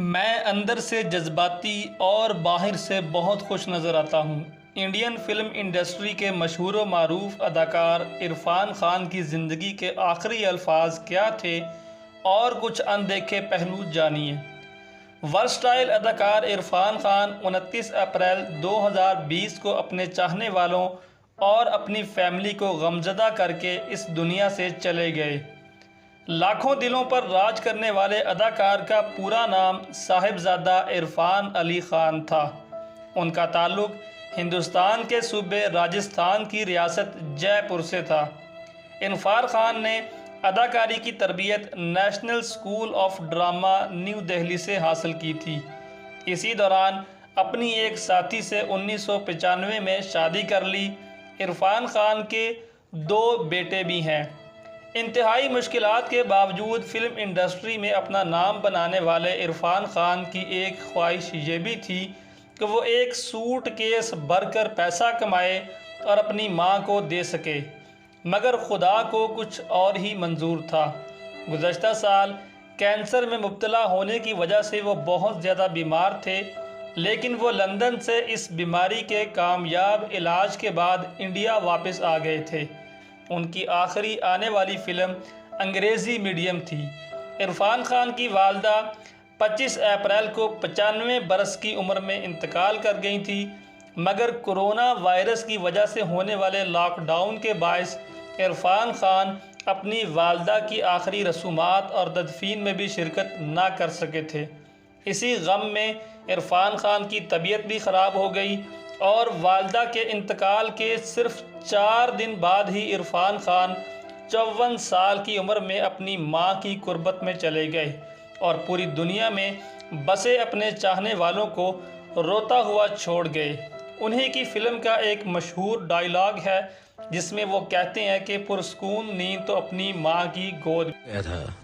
मैं अंदर से जज्बाती और बाहर से बहुत खुश नज़र आता हूँ। इंडियन फिल्म इंडस्ट्री के मशहूर व मारूफ अदाकार इरफान खान की ज़िंदगी के आखिरी अल्फाज क्या थे और कुछ अनदेखे पहलू जानिए। वर्सटाइल अदाकार इरफान खान 29 अप्रैल 2020 को अपने चाहने वालों और अपनी फैमिली को गमज़दा करके इस दुनिया से चले गए। लाखों दिलों पर राज करने वाले अदाकार का पूरा नाम साहिबजादा इरफान अली खान था। उनका ताल्लुक़ हिंदुस्तान के सूबे राजस्थान की रियासत जयपुर से था। इरफान खान ने अदाकारी की तरबियत national school of drama new Delhi से हासिल की थी। इसी दौरान अपनी एक साथी से 1995 में शादी कर ली। इरफान खान के 2 बेटे भी हैं। इंतहाई मुश्किलात के बावजूद फ़िल्म इंडस्ट्री में अपना नाम बनाने वाले इरफान खान की एक ख्वाहिश ये भी थी कि वो एक सूट केस भरकर पैसा कमाए और अपनी मां को दे सके, मगर खुदा को कुछ और ही मंजूर था। गुज़श्ता साल कैंसर में मुब्तला होने की वजह से वो बहुत ज़्यादा बीमार थे, लेकिन वो लंदन से इस बीमारी के कामयाब इलाज के बाद इंडिया वापस आ गए थे। उनकी आखिरी आने वाली फ़िल्म अंग्रेज़ी मीडियम थी। इरफान खान की वालदा 25 अप्रैल को 95 बरस की उम्र में इंतकाल कर गई थी, मगर कोरोना वायरस की वजह से होने वाले लॉकडाउन के बायस इरफान खान अपनी वालदा की आखिरी रसूमात और तदफीन में भी शिरकत ना कर सके थे। इसी गम में इरफान खान की तबीयत भी ख़राब हो गई और वालदा के इंतकाल के सिर्फ 4 दिन बाद ही इरफान खान 54 साल की उम्र में अपनी मां की कुर्बत में चले गए और पूरी दुनिया में बसे अपने चाहने वालों को रोता हुआ छोड़ गए। उन्हीं की फ़िल्म का एक मशहूर डायलॉग है जिसमें वो कहते हैं कि पुरस्कून नींद तो अपनी माँ की गोद गया था,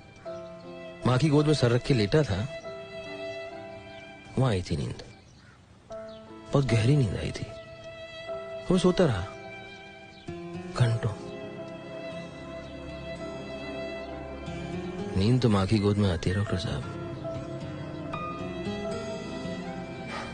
माँ की गोद में सर रख के लेटा था, वहां आई थी नींद। बहुत गहरी नींद आई थी। वो सोता रहा घंटों। नींद तो माँ की गोद में आती है डॉक्टर साहब।